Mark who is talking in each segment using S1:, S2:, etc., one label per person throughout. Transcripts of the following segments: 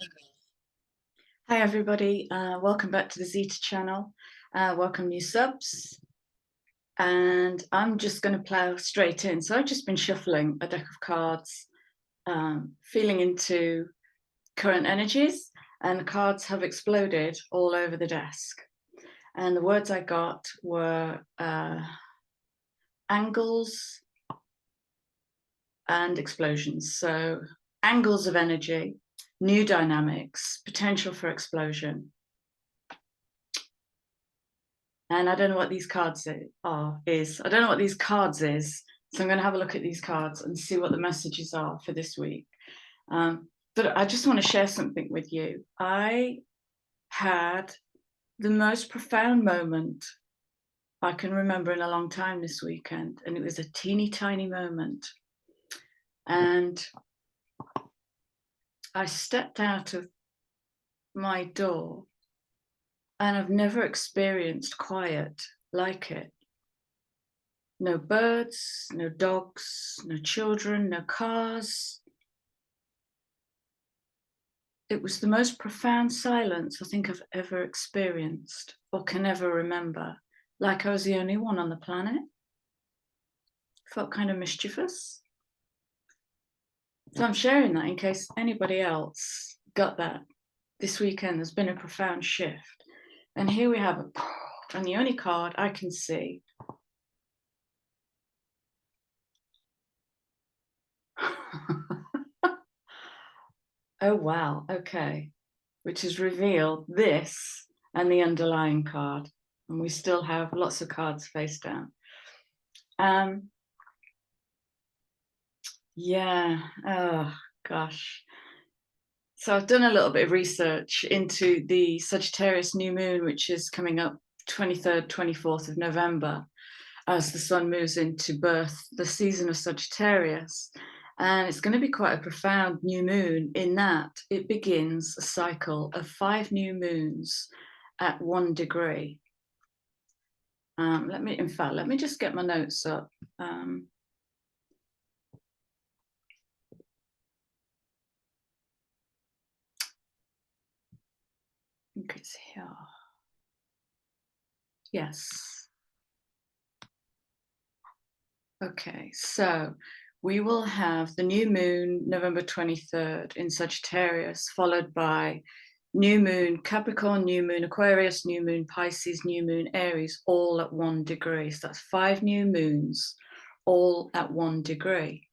S1: Hi everybody, welcome back to the Zeta channel. Welcome new subs. And I'm just going to plow straight in. So I've just been shuffling a deck of cards, feeling into current energies, and the cards have exploded all over the desk. And the words I got were angles and explosions. So angles of energy, new dynamics, potential for explosion. And I don't know what these cards is. I don't know what these cards is. So I'm going to have a look at these cards and see what the messages are for this week. But I just want to share something with you. I had the most profound moment I can remember in a long time this weekend. And it was a teeny tiny moment. And I stepped out of my door and I've never experienced quiet like it. No birds, no dogs, no children, no cars. It was the most profound silence I think I've ever experienced or can ever remember, like I was the only one on the planet. Felt kind of mischievous. So I'm sharing that in case anybody else got that. This weekend there's been a profound shift. And here we have and the only card I can see oh wow, okay, which has revealed this and the underlying card, and we still have lots of cards face down. Yeah, oh gosh. So I've done a little bit of research into the Sagittarius new moon, which is coming up 23rd, 24th of November, as the sun moves into birth, the season of Sagittarius. And it's going to be quite a profound new moon in that it begins a cycle of 5 new moons at 1 degree. Let me just get my notes up. I think it's here. Yes. Okay, so we will have the new moon November 23rd in Sagittarius, followed by new moon Capricorn, new moon Aquarius, new moon Pisces, new moon Aries, all at 1 degree. So that's 5 new moons, all at 1 degree.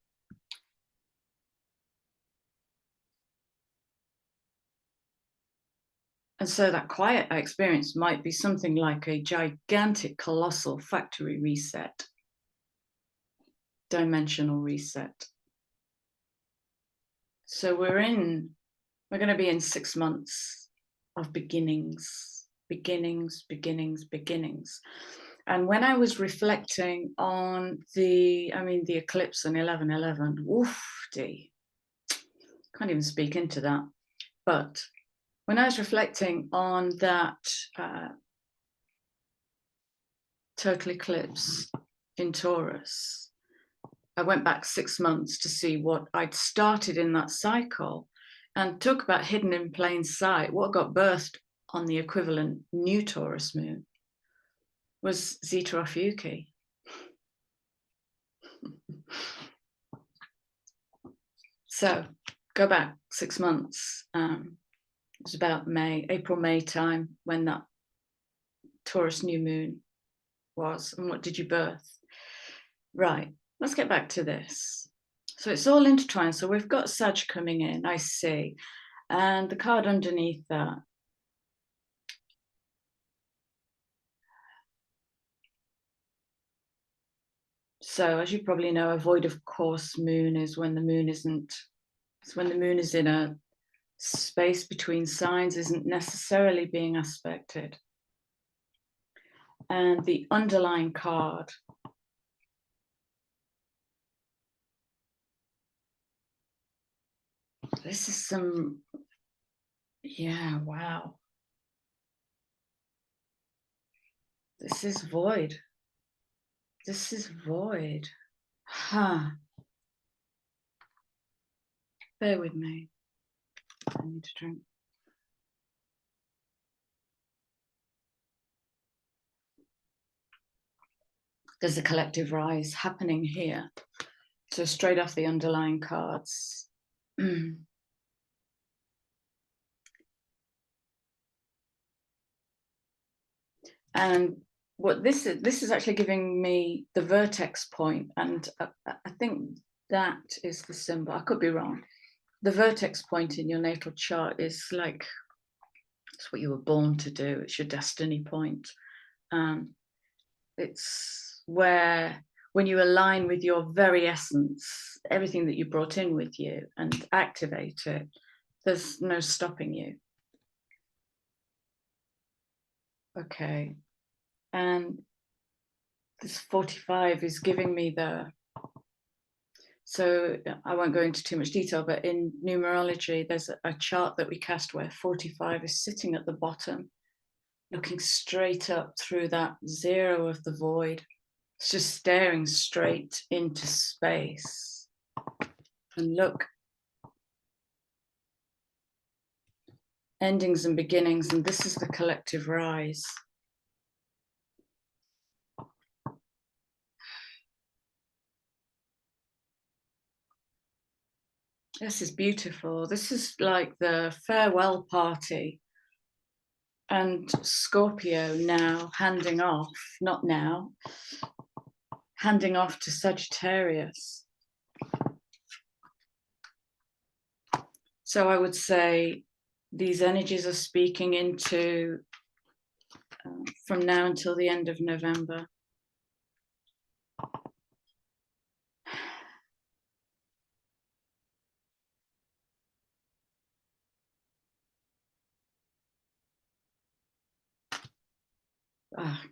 S1: And so that quiet I experienced might be something like a gigantic, colossal factory reset, dimensional reset. So we're going to be in 6 months of beginnings. And when I was reflecting on the eclipse on 11/11, can't even speak into that. But when I was reflecting on that total eclipse in Taurus, I went back 6 months to see what I'd started in that cycle, and talk about hidden in plain sight. What got birthed on the equivalent new Taurus moon was Zeta Ophiuchi. So go back 6 months. It was about April, May time when that Taurus new moon was. And what did you birth? Right, let's get back to this. So it's all intertwined. So we've got Sag coming in, I see. And the card underneath that. So as you probably know, a void of course moon is when the moon isn't, it's when the moon is in a space between signs, isn't necessarily being aspected. And the underlying card, this is some, yeah, wow. This is void. This is void. Huh. Bear with me. I need to drink. There's a collective rise happening here. So straight off the underlying cards. And what this is actually giving me the vertex point, and I think that is the symbol. I could be wrong. The vertex point in your natal chart is like, it's what you were born to do. It's your destiny point. It's where, when you align with your very essence, everything that you brought in with you, and activate it, there's no stopping you. Okay. And this 45 is giving me so I won't go into too much detail, but in numerology, there's a chart that we cast where 45 is sitting at the bottom, looking straight up through that zero of the void. It's just staring straight into space. And look, endings and beginnings, and this is the collective rise. This is beautiful. This is like the farewell party. And Scorpio now handing off, not now, handing off to Sagittarius. So I would say these energies are speaking into from now until the end of November.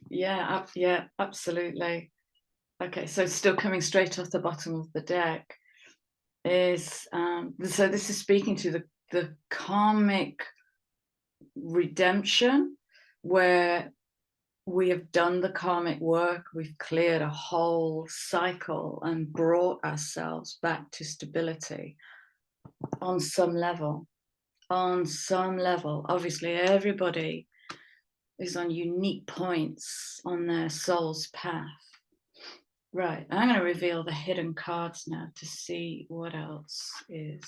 S1: Yeah, absolutely. Okay, so still coming straight off the bottom of the deck is, so this is speaking to the karmic redemption, where we have done the karmic work, we've cleared a whole cycle and brought ourselves back to stability on some level. On some level, obviously everybody is on unique points on their soul's path. Right, I'm going to reveal the hidden cards now to see what else is.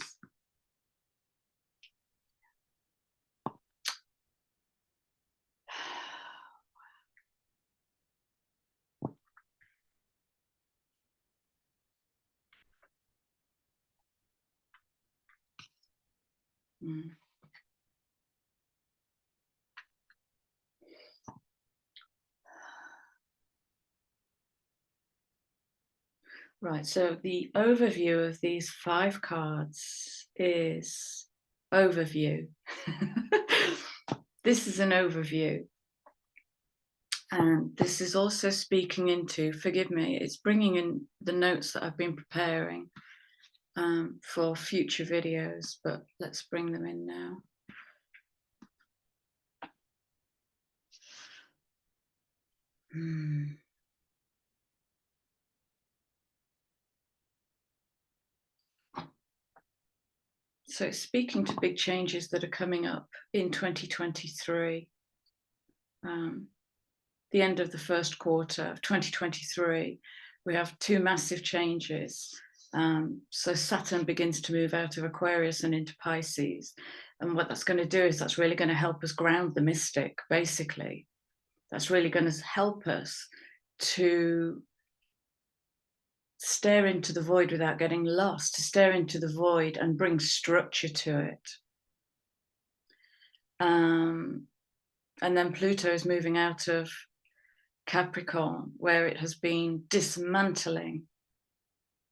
S1: Right, so the overview of these 5 cards is overview. This is an overview. And this is also speaking into, forgive me, it's bringing in the notes that I've been preparing for future videos, but let's bring them in now. So it's speaking to big changes that are coming up in 2023. The end of the first quarter of 2023, we have 2 massive changes. So Saturn begins to move out of Aquarius and into Pisces. And what that's going to do is that's really going to help us ground the mystic, basically. That's really going to help us to stare into the void without getting lost, to stare into the void and bring structure to it. And then Pluto is moving out of Capricorn, where it has been dismantling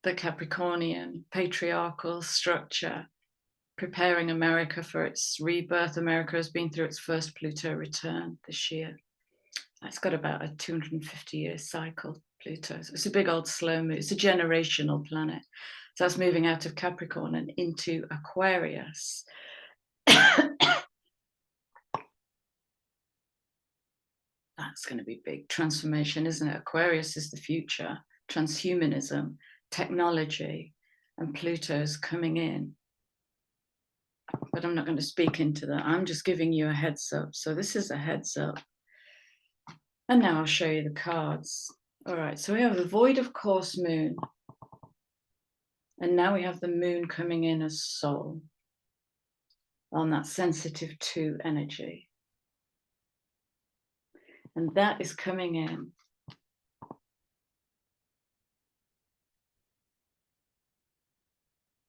S1: the Capricornian patriarchal structure, preparing America for its rebirth. America has been through its first Pluto return this year. It's got about a 250-year cycle, Pluto. So it's a big old slow move. It's a generational planet. So that's moving out of Capricorn and into Aquarius. That's going to be big transformation, isn't it? Aquarius is the future, transhumanism, technology, and Pluto's coming in. but I'm not going to speak into that. I'm just giving you a heads up. So this is a heads up. And now I'll show you the cards. All right, so we have the void of course moon. And now we have the moon coming in as soul on that sensitive 2 energy. And that is coming in.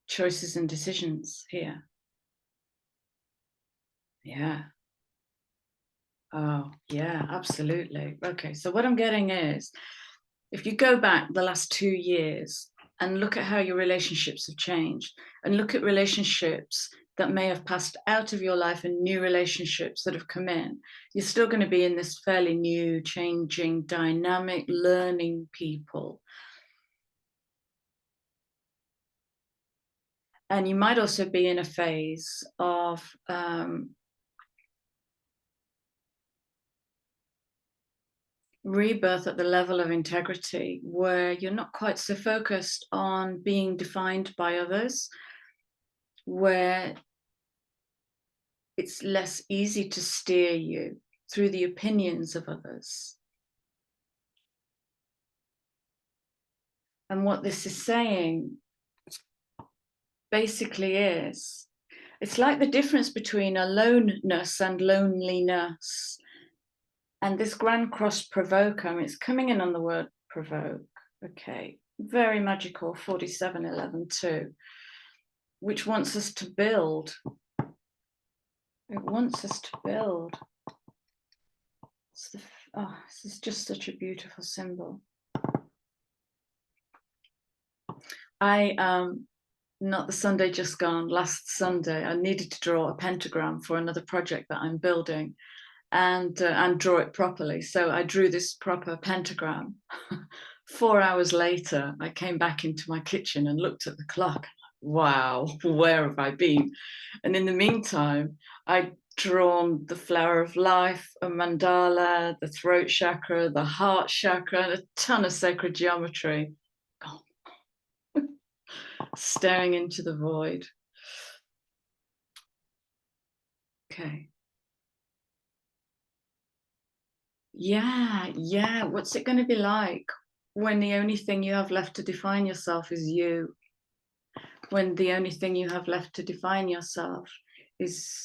S1: Choices and decisions here. Yeah. Oh, yeah, absolutely. Okay, so what I'm getting is, if you go back the last 2 years and look at how your relationships have changed, and look at relationships that may have passed out of your life and new relationships that have come in, you're still going to be in this fairly new, changing, dynamic, learning people. And you might also be in a phase of rebirth at the level of integrity, where you're not quite so focused on being defined by others, where it's less easy to steer you through the opinions of others. And what this is saying basically is, it's like the difference between aloneness and loneliness. And this Grand Cross Provoker, it's coming in on the word provoke. Okay, very magical, 4711-2, which wants us to build. It wants us to build. This is just such a beautiful symbol. Not the Sunday just gone, last Sunday, I needed to draw a pentagram for another project that I'm building, and draw it properly. So I drew this proper pentagram. 4 hours later, I came back into my kitchen and looked at the clock. Wow, where have I been? And in the meantime, I'd drawn the flower of life, a mandala, the throat chakra, the heart chakra, and a ton of sacred geometry. Oh. Staring into the void. Okay. Yeah. What's it going to be like when the only thing you have left to define yourself is you? When the only thing you have left to define yourself is,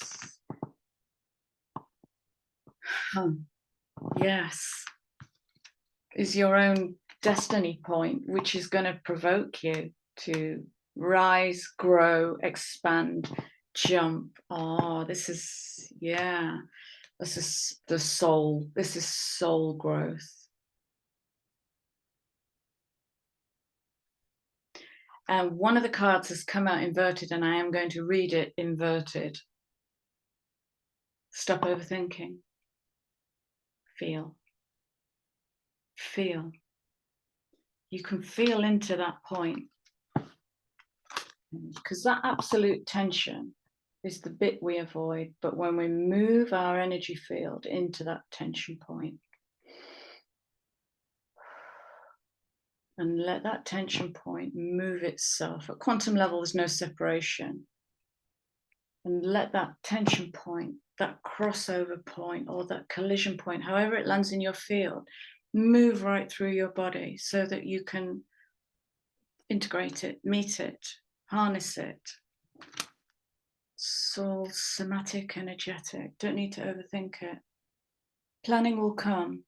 S1: is your own destiny point, which is going to provoke you to rise, grow, expand, jump. Oh, this is the soul. This is soul growth. And one of the cards has come out inverted, and I am going to read it inverted. Stop overthinking. Feel. Feel. You can feel into that point, because that absolute tension is the bit we avoid. But when we move our energy field into that tension point and let that tension point move itself, at quantum level there's no separation, and let that tension point, that crossover point, or that collision point, however it lands in your field, move right through your body so that you can integrate it, meet it, harness it. Soul, somatic, energetic. Don't need to overthink it. Planning will come.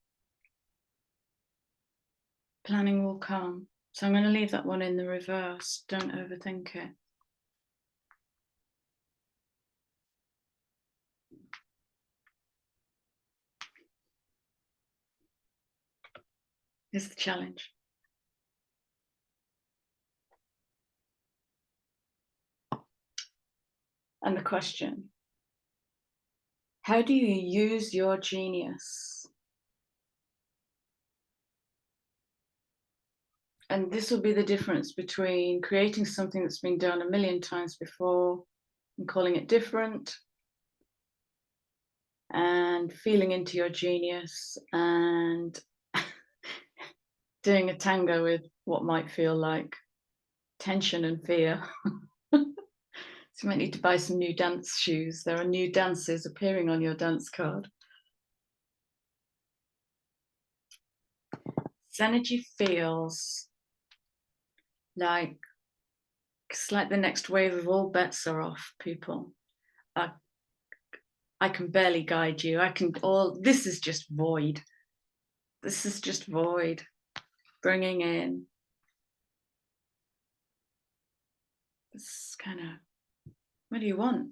S1: Planning will come. So I'm going to leave that one in the reverse. Don't overthink it. Here's the challenge. And the question: how do you use your genius? And this will be the difference between creating something that's been done a million times before and calling it different, and feeling into your genius and doing a tango with what might feel like tension and fear. So you might need to buy some new dance shoes. There are new dances appearing on your dance card. This energy feels like it's like the next wave of all bets are off, people. I can barely guide you. This is just void. This is just void. Bringing in this kind of, what do you want?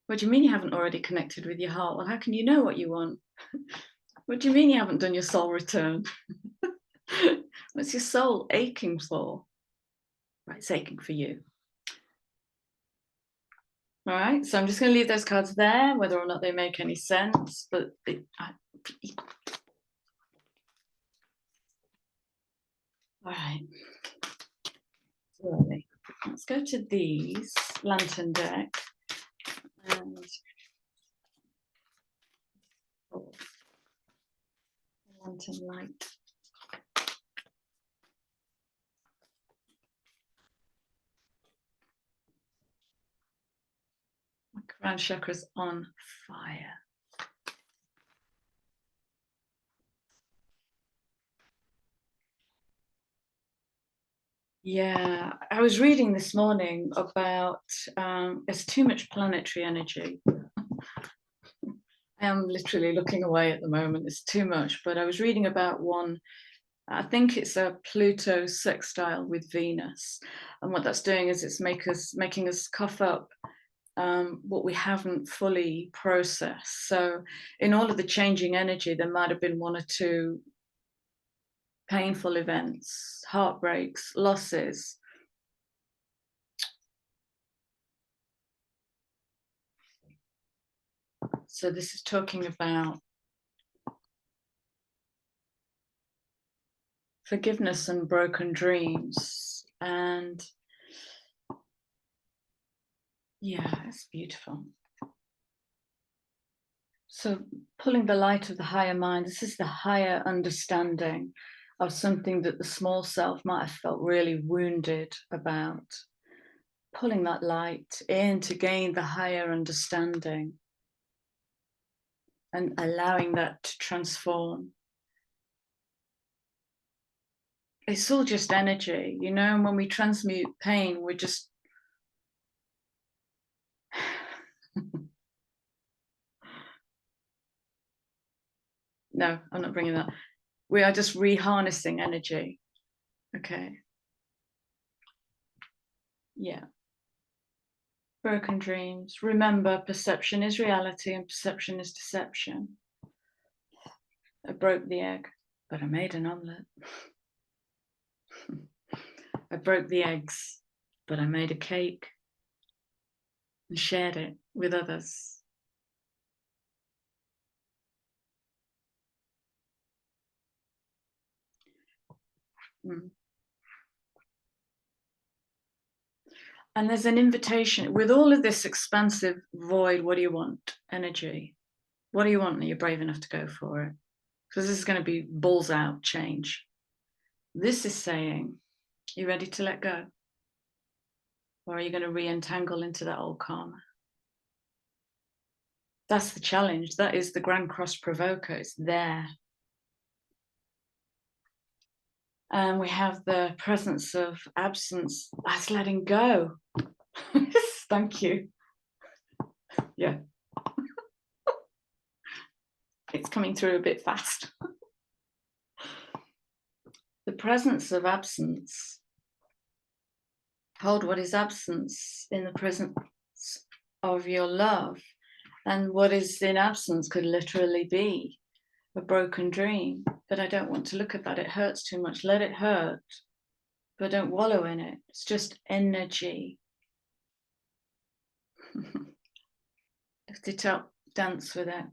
S1: What do you mean you haven't already connected with your heart? Well, how can you know what you want? What do you mean you haven't done your soul return? What's your soul aching for? Right, it's aching for you. All right, so I'm just going to leave those cards there, whether or not they make any sense, but all right. Slowly. Let's go to these lantern deck and lantern light. My crown chakra's on fire. Yeah, I was reading this morning about there's too much planetary energy. I am literally looking away at the moment, it's too much, but I was reading about one, I think it's a Pluto sextile with Venus, and what that's doing is it's making us cough up what we haven't fully processed. So in all of the changing energy, there might have been one or two painful events, heartbreaks, losses. So this is talking about forgiveness and broken dreams. And yeah, it's beautiful. So pulling the light of the higher mind, this is the higher understanding of something that the small self might have felt really wounded about. Pulling that light in to gain the higher understanding and allowing that to transform. It's all just energy, you know, and when we transmute pain, we're just no, I'm not bringing that. We are just reharnessing energy. Okay. Yeah. Broken dreams. Remember, perception is reality and perception is deception. I broke the egg, but I made an omelette. I broke the eggs, but I made a cake and shared it with others. And there's an invitation with all of this expansive void. What do you want? Energy. What do you want? Are you brave enough to go for it? Because this is going to be balls out change. This is saying, you ready to let go? Or are you going to re-entangle into that old karma? That's the challenge. That is the Grand Cross Provoker. It's there. And we have the presence of absence. That's letting go. Thank you. Yeah. It's coming through a bit fast. The presence of absence. Hold what is absence in the presence of your love. And what is in absence could literally be a broken dream. But I don't want to look at that. It hurts too much. Let it hurt. But don't wallow in it. It's just energy. Lift it up, dance with it.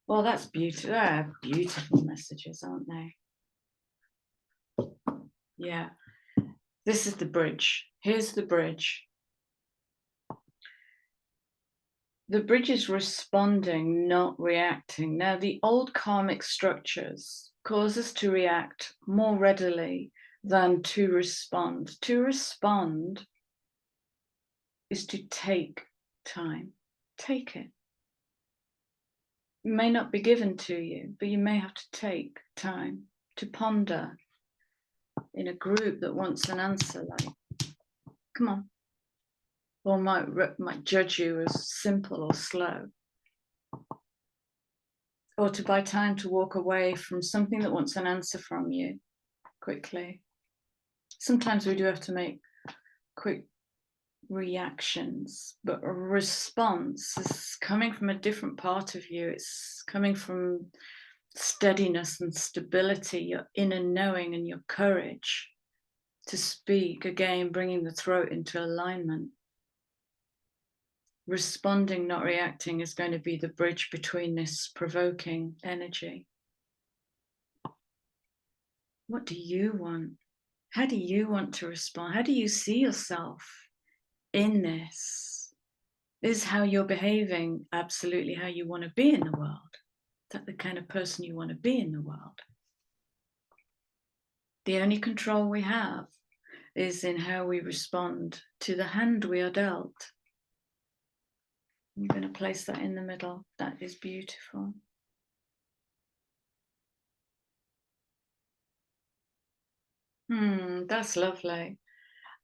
S1: Well, that's beautiful. They're beautiful messages, aren't they? Yeah. This is the bridge. Here's the bridge. The bridge is responding, not reacting. Now, the old karmic structures cause us to react more readily than to respond. To respond is to take time. Take it. It may not be given to you, but you may have to take time to ponder in a group that wants an answer, like, come on, or might judge you as simple or slow, or to buy time to walk away from something that wants an answer from you quickly. Sometimes we do have to make quick reactions, but a response is coming from a different part of you. It's coming from steadiness and stability, your inner knowing and your courage to speak, again bringing the throat into alignment. Responding, not reacting, is going to be the bridge between this provoking energy. What do you want? How do you want to respond? How do you see yourself in this? Is how you're behaving absolutely how you want to be in the world? Is that the kind of person you want to be in the world? The only control we have is in how we respond to the hand we are dealt. I'm going to place that in the middle. That is beautiful. That's lovely.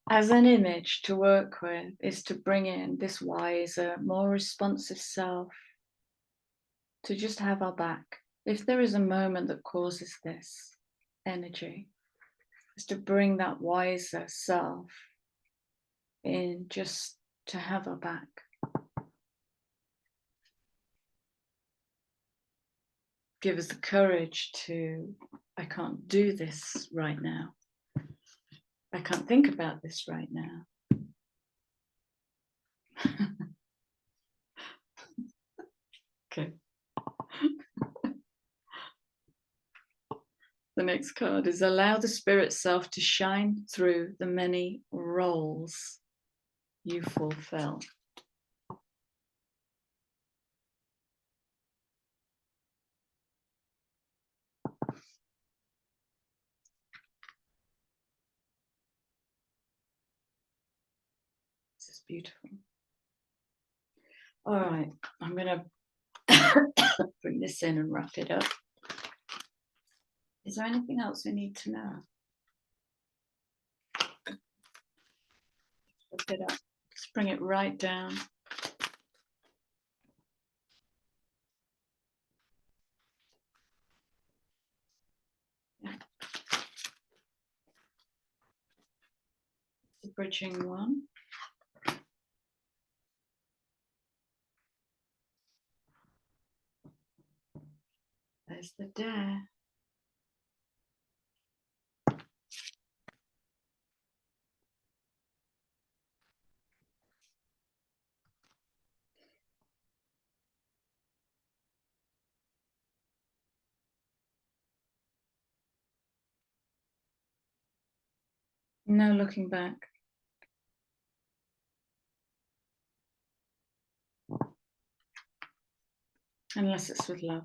S1: As an image to work with is to bring in this wiser, more responsive self, to just have our back. If there is a moment that causes this energy, is to bring that wiser self in, just to have our back. Give us the courage to, I can't do this right now. I can't think about this right now. Okay. The next card is allow the spirit self to shine through the many roles you fulfill. This is beautiful. All right, I'm going to bring this in and wrap it up. Is there anything else we need to know? Wrap it up. Just bring it right down. Yeah. The bridging one. There's the dare. No looking back. Unless it's with love.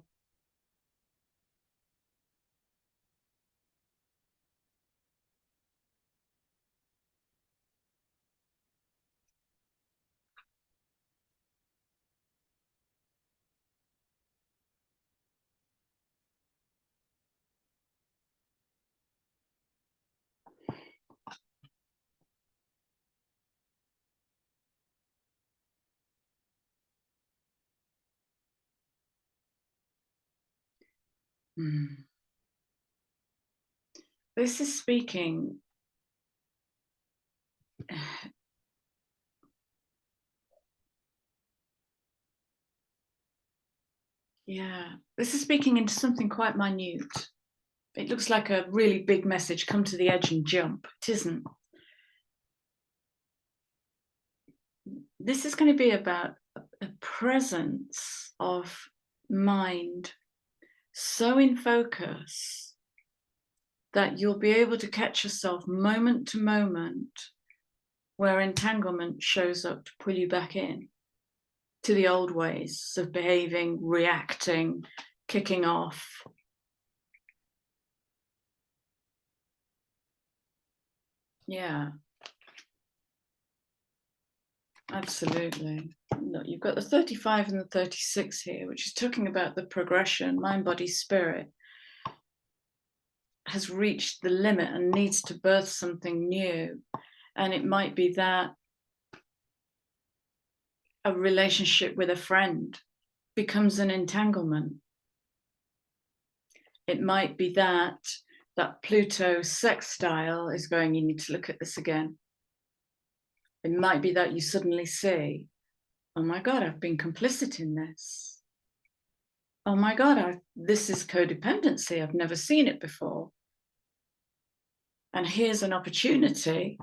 S1: This is speaking. Yeah, this is speaking into something quite minute. It looks like a really big message, come to the edge and jump. It isn't. This is going to be about a presence of mind so in focus that you'll be able to catch yourself moment to moment where entanglement shows up to pull you back in to the old ways of behaving, reacting, kicking off. Yeah. Absolutely. No, you've got the 35 and the 36 here, which is talking about the progression. Mind, body, spirit has reached the limit and needs to birth something new. And it might be that a relationship with a friend becomes an entanglement. It might be that Pluto sextile is going, you need to look at this again. It might be that you suddenly see, oh my God, I've been complicit in this. Oh my God, this is codependency. I've never seen it before. And here's an opportunity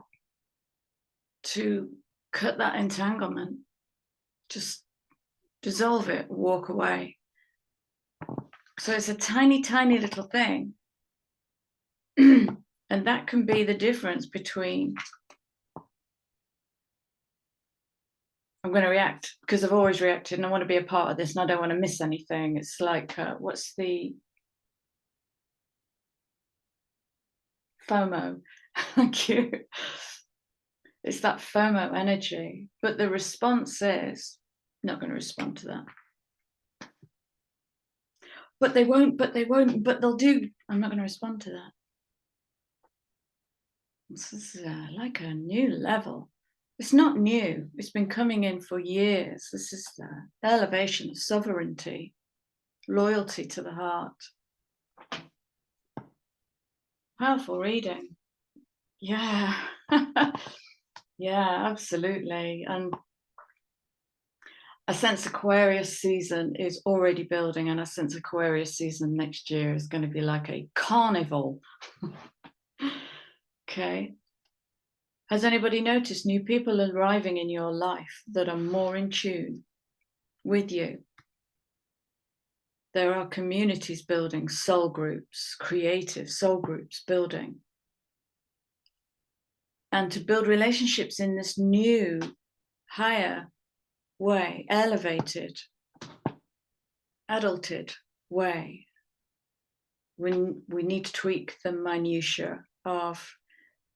S1: to cut that entanglement, just dissolve it, walk away. So it's a tiny, tiny little thing. And that can be the difference between, I'm going to react because I've always reacted and I want to be a part of this and I don't want to miss anything. It's like, what's the FOMO? Thank you. It's that FOMO energy. But the response is, not going to respond to that. But they won't, but they'll do. I'm not going to respond to that. This is like a new level. It's not new. It's been coming in for years. This is the elevation of sovereignty, loyalty to the heart. Powerful reading. Yeah. Yeah, absolutely. And I sense Aquarius season is already building, and I sense Aquarius season next year is going to be like a carnival. Okay. Has anybody noticed new people arriving in your life that are more in tune with you? There are communities building, soul groups, creative soul groups building. And to build relationships in this new, higher way, elevated, adulted way, we need to tweak the minutiae of,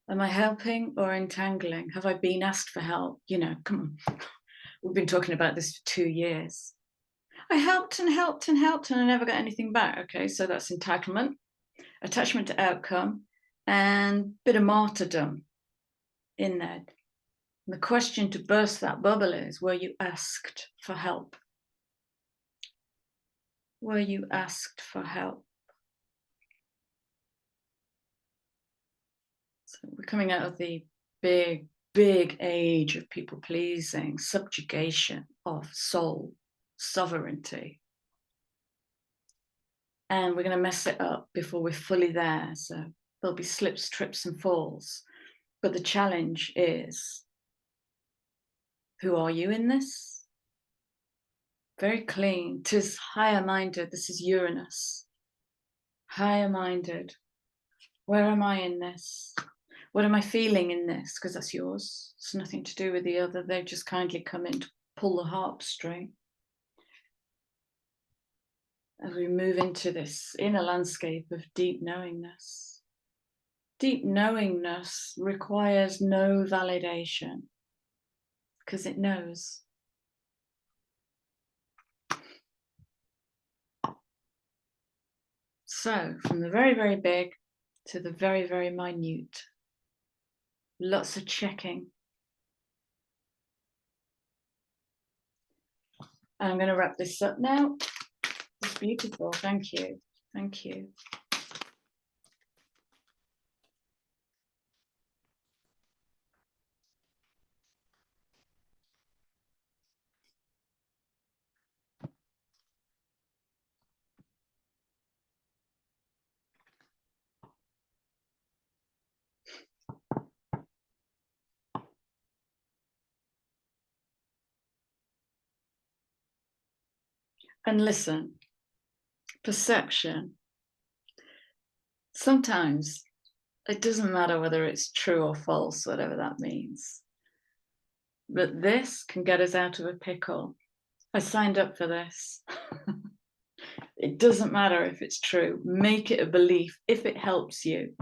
S1: am I helping or entangling? Have I been asked for help? You know, come on. We've been talking about this for 2 years. I helped and helped and helped and I never got anything back. Okay, so that's entitlement, attachment to outcome, and a bit of martyrdom in there. And the question to burst that bubble is, were you asked for help? Were you asked for help? So we're coming out of the big, big age of people pleasing, subjugation of soul, sovereignty. And we're going to mess it up before we're fully there. So there'll be slips, trips, and falls. But the challenge is, who are you in this? Very clean. 'Tis higher minded. This is Uranus. Higher minded. Where am I in this? What am I feeling in this? Because that's yours. It's nothing to do with the other. They've just kindly come in to pull the harp string. As we move into this inner landscape of deep knowingness. Deep knowingness requires no validation because it knows. So from the very, very big to the very, very minute, lots of checking. I'm going to wrap this up now. It's beautiful. Thank you. Thank you. And listen, perception. Sometimes it doesn't matter whether it's true or false, whatever that means. But this can get us out of a pickle. I signed up for this. It doesn't matter if it's true. Make it a belief if it helps you.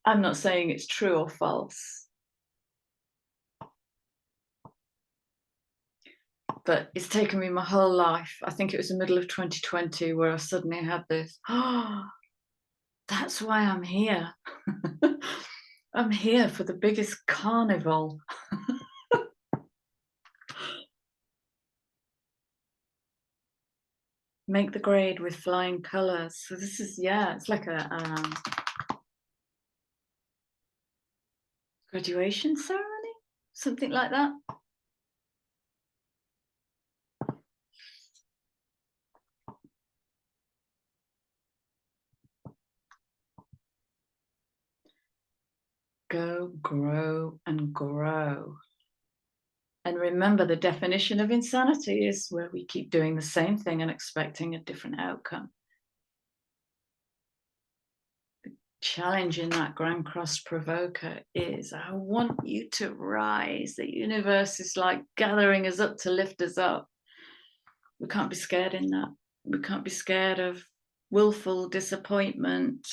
S1: I'm not saying it's true or false. But it's taken me my whole life. I think it was the middle of 2020 where I suddenly had this, oh, that's why I'm here. I'm here for the biggest carnival. Make the grade with flying colors. So this is, yeah, it's like a graduation ceremony, something like that. Go, grow, and grow. And remember, the definition of insanity is where we keep doing the same thing and expecting a different outcome. The challenge in that Grand Cross Provoker is, I want you to rise. The universe is like gathering us up to lift us up. We can't be scared in that. We can't be scared of willful disappointment,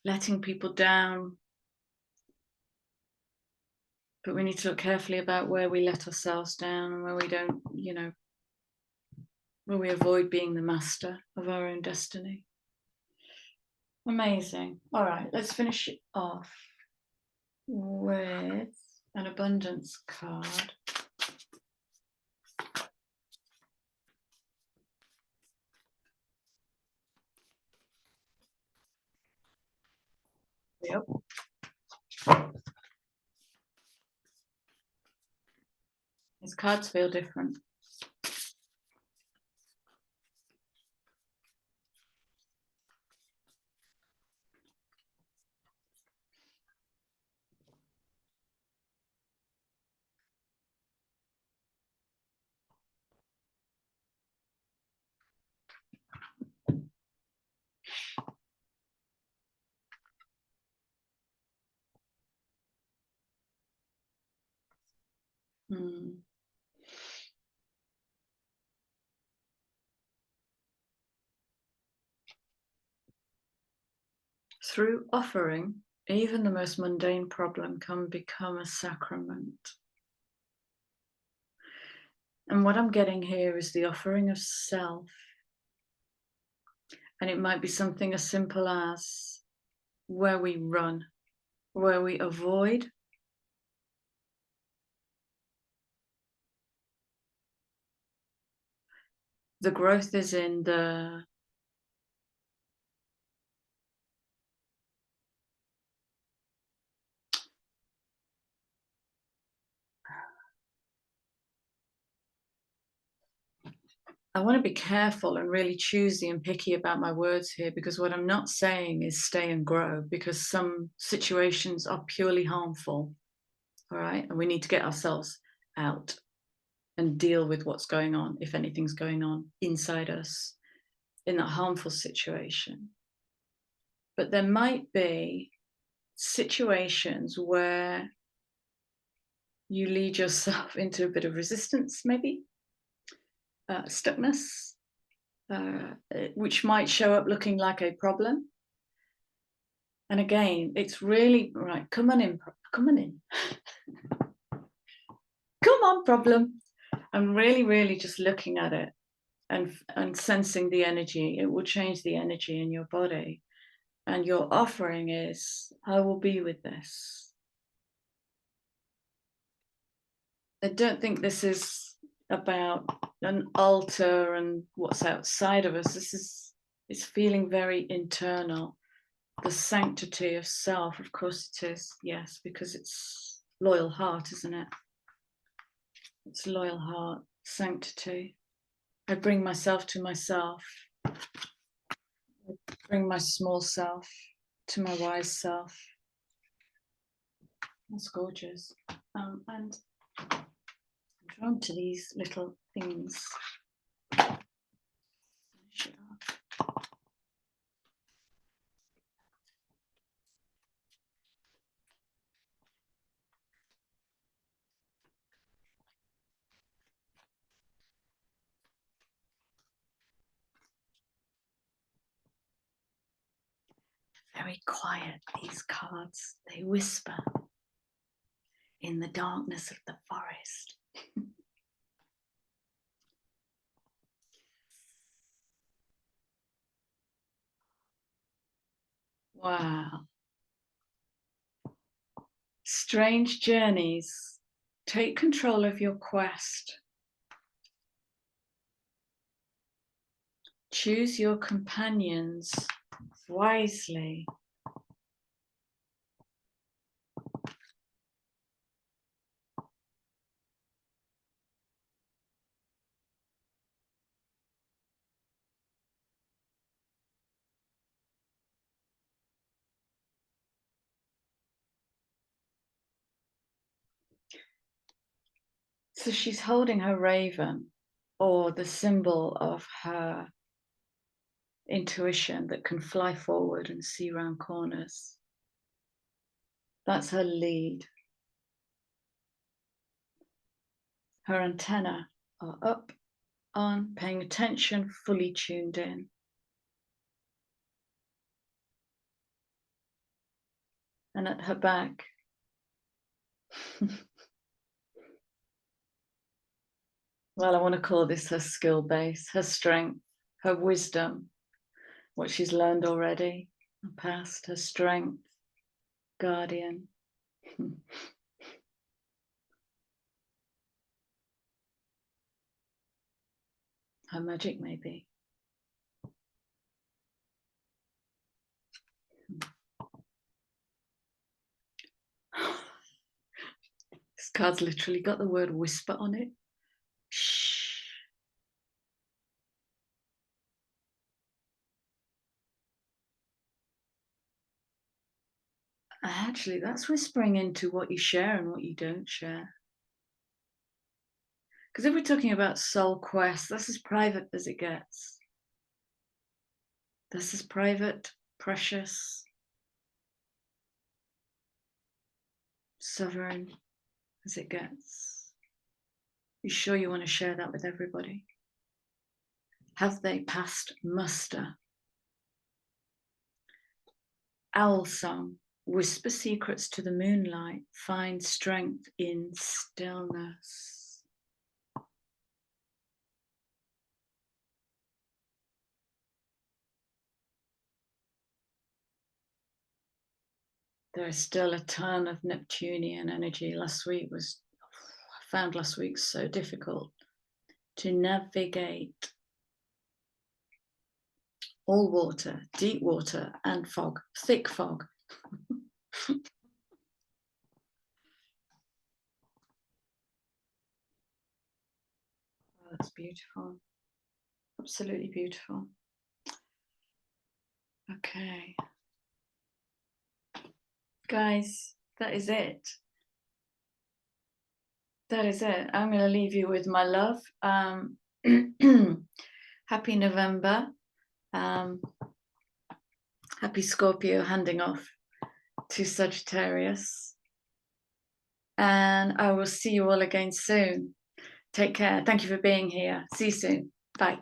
S1: letting people down. But we need to look carefully about where we let ourselves down and where we don't, where we avoid being the master of our own destiny. Amazing. All right, let's finish it off with an abundance card. Yep. These cards feel different. Through offering, even the most mundane problem can become a sacrament. And what I'm getting here is the offering of self. And it might be something as simple as where we run, where we avoid. The growth is in the I want to be careful and really choosy and picky about my words here, because what I'm not saying is stay and grow, because some situations are purely harmful. All right. And we need to get ourselves out and deal with what's going on, if anything's going on inside us in that harmful situation. But there might be situations where you lead yourself into a bit of resistance, maybe stuckness, which might show up looking like a problem. And again, it's really right. Come on in. Come on in. Come on, problem. I'm really just looking at it and sensing the energy. It will change the energy in your body. And your offering is, I will be with this. I don't think this is about an altar and what's outside of us. It's feeling very internal. The sanctity of self, of course it is, yes, because it's loyal heart, isn't it? It's loyal heart, sanctity. I bring myself to myself. I bring my small self to my wise self. That's gorgeous. And I'm drawn to these little things. Very quiet, these cards. They whisper in the darkness of the forest. Wow. Strange journeys. Take control of your quest. Choose your companions wisely. So she's holding her raven, or the symbol of her intuition that can fly forward and see round corners. That's her lead. Her antennae are up, on, paying attention, fully tuned in. And at her back, well, I want to call this her skill base, her strength, her wisdom, what she's learned already, her past, her strength, guardian. Her magic, maybe. This card's literally got the word whisper on it. Shh. Actually, that's whispering into what you share and what you don't share. Because if we're talking about soul quest, that's as private as it gets. That's as private, precious, sovereign as it gets. You sure you want to share that with everybody? Have they passed muster? Owl song, whisper secrets to the moonlight, find strength in stillness. There is still a ton of Neptunian energy. I found last week so difficult to navigate. All water, deep water, and fog, thick fog. Oh, that's beautiful. Absolutely beautiful. Okay. Guys, that is it. That is it. I'm going to leave you with my love. Happy November. Happy Scorpio handing off to Sagittarius. And I will see you all again soon. Take care. Thank you for being here. See you soon. Bye.